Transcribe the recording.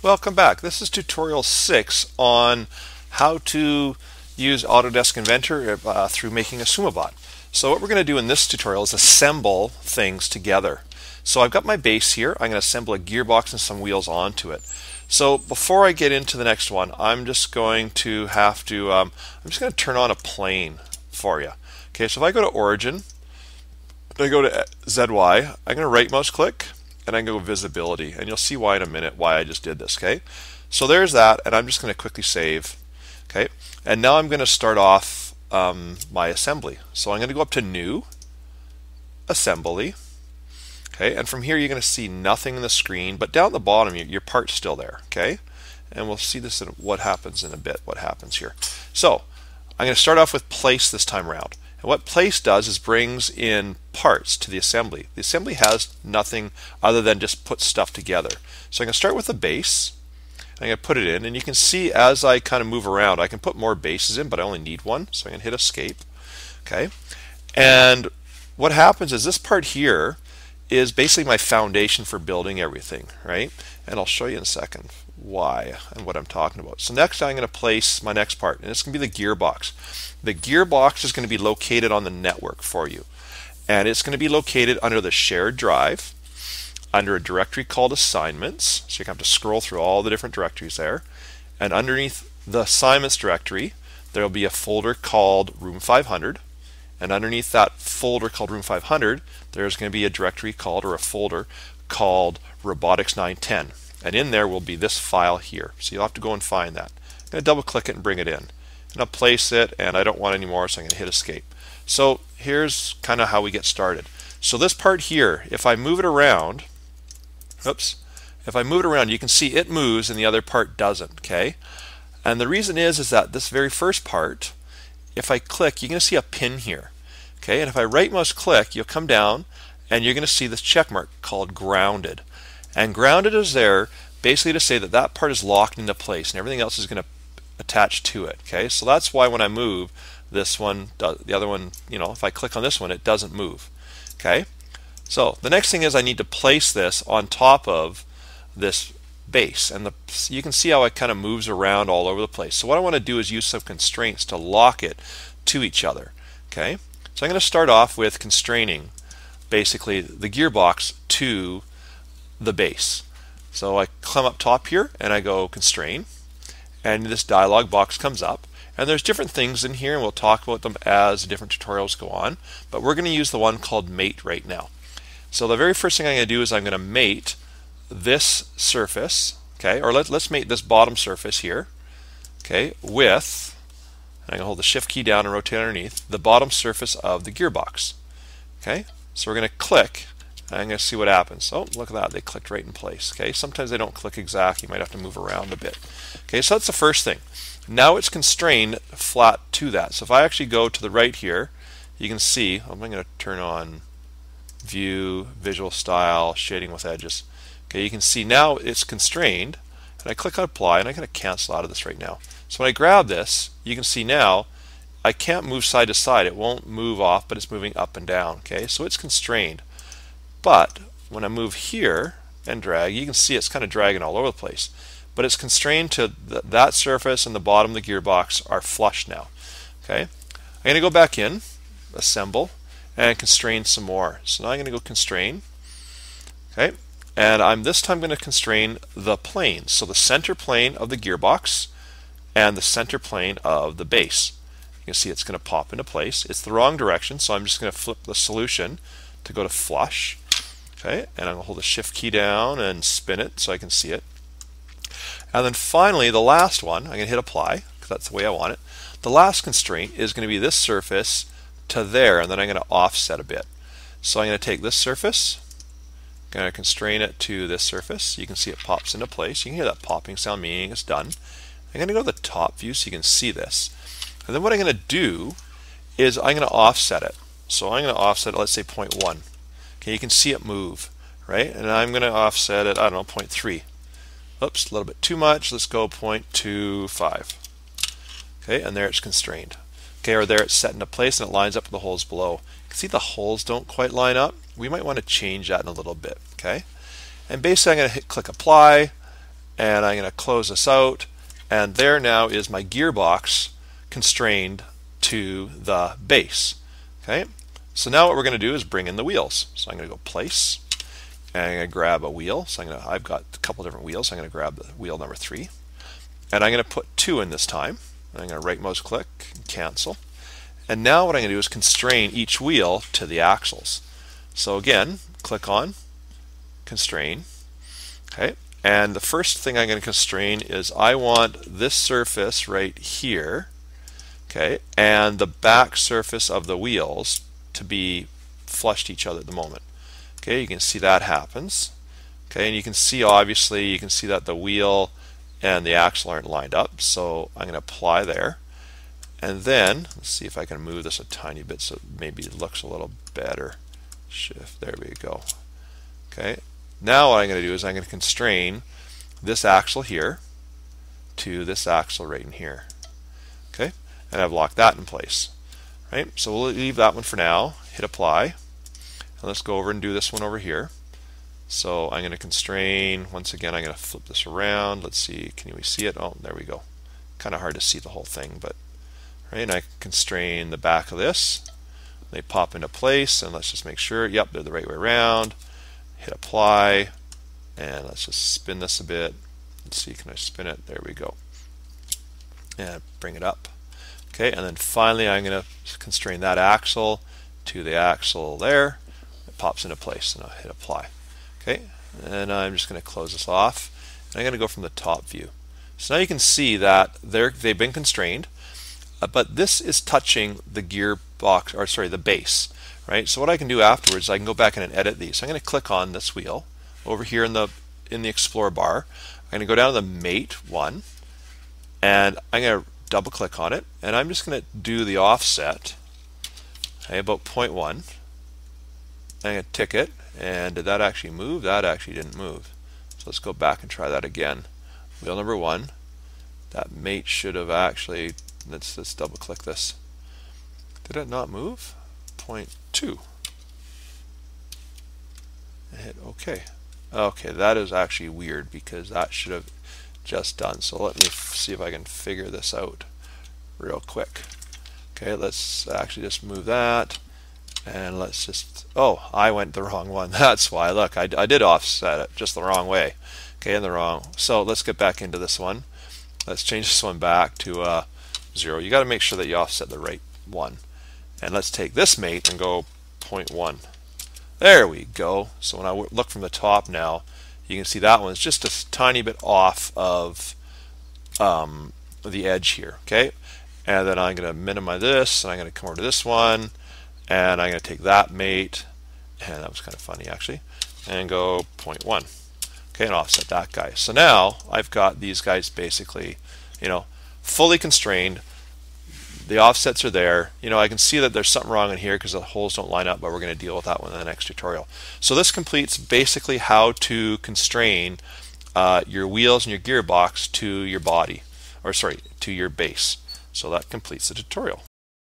Welcome back. This is tutorial 6 on how to use Autodesk Inventor through making a SumoBot. So what we're going to do in this tutorial is assemble things together. So I've got my base here. I'm going to assemble a gearbox and some wheels onto it. So before I get into the next one, I'm just going to I'm just going to turn on a plane for you. Okay, so if I go to Origin, I go to ZY, I'm going to right mouse click and I can go visibility, and you'll see why in a minute why I just did this. Okay, so there's that, and I'm just going to quickly save. Okay, and now I'm going to start off my assembly. So I'm going to go up to New, Assembly. Okay, and from here you're going to see nothing in the screen, but down at the bottom your part's still there. Okay, and we'll see this in what happens in a bit. What happens here? So I'm going to start off with place this time around. And what place does is brings in parts to the assembly. The assembly has nothing other than just put stuff together. So I'm going to start with the base. I'm going to put it in, and you can see as I kind of move around, I can put more bases in, but I only need one. So I'm going to hit Escape. Okay, and what happens is this part here is basically my foundation for building everything, right? And I'll show you in a second why and what I'm talking about. So next I'm going to place my next part, and it's going to be the gearbox. The gearbox is going to be located on the network for you, and it's going to be located under the shared drive, under a directory called assignments. So you have to scroll through all the different directories there, and underneath the assignments directory there will be a folder called Room 500, and underneath that folder called Room 500 there's going to be a directory called, or a folder called, Robotics 910, and in there will be this file here. So you'll have to go and find that. I'm going to double click it and bring it in, and I'll place it, and I don't want any more, so I'm going to hit Escape. So here's kind of how we get started. So this part here, if I move it around, if I move it around, you can see it moves and the other part doesn't. Okay, and the reason is that this very first part, if I click, you're going to see a pin here. Okay, and if I right mouse click, you'll come down and you're going to see this check mark called grounded. And grounded is there basically to say that that part is locked into place and everything else is going to attach to it. Okay, so that's why when I move this one, the other one, if I click on this one, it doesn't move. Okay, so the next thing is I need to place this on top of this base, and you can see how it kind of moves around all over the place. So what I want to do is use some constraints to lock it to each other. Okay, so I'm going to start off with constraining basically the gearbox to the base. So I climb up top here and I go constrain, and this dialog box comes up, and there's different things in here, and we'll talk about them as different tutorials go on, but we're going to use the one called mate right now. So the very first thing I'm going to do is I'm going to mate this surface, okay, or let's mate this bottom surface here, okay, with, and I'm going to hold the shift key down and rotate underneath the bottom surface of the gearbox. Okay, so we're going to click, and I'm going to see what happens. Oh, look at that, they clicked right in place. Okay, sometimes they don't click exactly, you might have to move around a bit. Okay, so that's the first thing. Now it's constrained flat to that. So if I actually go to the right here, you can see, I'm going to turn on View, Visual Style, Shading with Edges. Okay, you can see now it's constrained, and I click on Apply, and I'm going to cancel out of this right now. So when I grab this, you can see now I can't move side to side. It won't move off, but it's moving up and down. Okay, so it's constrained. But when I move here and drag, you can see it's kind of dragging all over the place. But it's constrained to that surface, and the bottom of the gearbox are flush now. Okay, I'm going to go back in, assemble, and constrain some more. So now I'm going to go constrain. Okay, and I'm this time going to constrain the planes. So the center plane of the gearbox and the center plane of the base. You can see it's going to pop into place. It's the wrong direction, so I'm just going to flip the solution to go to flush. Okay, and I'm going to hold the shift key down and spin it so I can see it. And then finally, the last one, I'm going to hit Apply because that's the way I want it. The last constraint is going to be this surface to there, and then I'm going to offset a bit. So I'm going to take this surface, I'm going to constrain it to this surface. You can see it pops into place. You can hear that popping sound, meaning it's done. I'm going to go to the top view so you can see this. And then what I'm going to do is I'm going to offset it. So I'm going to offset it, let's say 0.1. Okay, you can see it move, right? And I'm going to offset it, I don't know, 0.3. Oops, a little bit too much. Let's go 0.25. Okay, and there it's constrained. Okay, or there it's set into place and it lines up with the holes below. You can see the holes don't quite line up. We might want to change that in a little bit. Okay, and basically I'm going to click Apply, and I'm going to close this out, and there now is my gearbox constrained to the base. Okay, so now what we're going to do is bring in the wheels. So I'm going to go place, and I'm going to grab a wheel. So I've got a couple different wheels. I'm going to grab the wheel number 3, and I'm going to put 2 in this time. I'm going to right mouse click and cancel. And now what I'm going to do is constrain each wheel to the axles. So again, click on constrain. Okay, and the first thing I'm going to constrain is I want this surface right here, okay, and the back surface of the wheels to be flush to each other at the moment. Okay, you can see that happens. Okay, and you can see, obviously, you can see that the wheel and the axle aren't lined up, so I'm going to apply there. And then, let's see if I can move this a tiny bit so maybe it looks a little better. Shift, there we go. Okay, now what I'm going to do is I'm going to constrain this axle here to this axle right in here. Okay, and I've locked that in place. Right, so we'll leave that one for now, hit apply, and let's go over and do this one over here. So I'm going to constrain, once again I'm going to flip this around. Let's see, can we see it? Oh, there we go. Kind of hard to see the whole thing, but right, and I constrain the back of this. They pop into place, and let's just make sure, yep, they're the right way around. Hit apply, and let's just spin this a bit. Let's see, can I spin it? There we go. And bring it up. Okay, and then finally I'm going to constrain that axle to the axle there. It pops into place, and I'll hit apply. Okay, and I'm just going to close this off. And I'm going to go from the top view. So now you can see that they've been constrained, but this is touching the gearbox, or sorry, the base, right? So what I can do afterwards, I can go back in and edit these. So I'm going to click on this wheel over here in the Explorer bar. I'm going to go down to the mate one, and I'm going to double click on it, and I'm just going to do the offset, okay, about 0.1. I'm going to tick it, and did that actually move? That actually didn't move. So let's go back and try that again. Wheel number 1, that mate should have actually, let's double click this. Did it not move? 0.2. Hit OK. Okay, that is actually weird because that should have just done. So let me see if I can figure this out real quick. Okay, let's actually just move that, and let's just, oh, I went the wrong one. That's why. Look, I did offset it just the wrong way. Okay, in the wrong. So let's get back into this one. Let's change this one back to 0. You got to make sure that you offset the right one. And let's take this mate and go 0.1. There we go. So when I look from the top now, you can see that one's just a tiny bit off of the edge here. Okay, and then I'm going to minimize this, and I'm going to come over to this one, and I'm going to take that mate, and that was kind of funny actually, and go 0.1. Okay, and offset that guy. So now I've got these guys basically, fully constrained. The offsets are there. I can see that there's something wrong in here because the holes don't line up, but we're going to deal with that one in the next tutorial. So this completes basically how to constrain your wheels and your gearbox to your body, or sorry, to your base. So that completes the tutorial.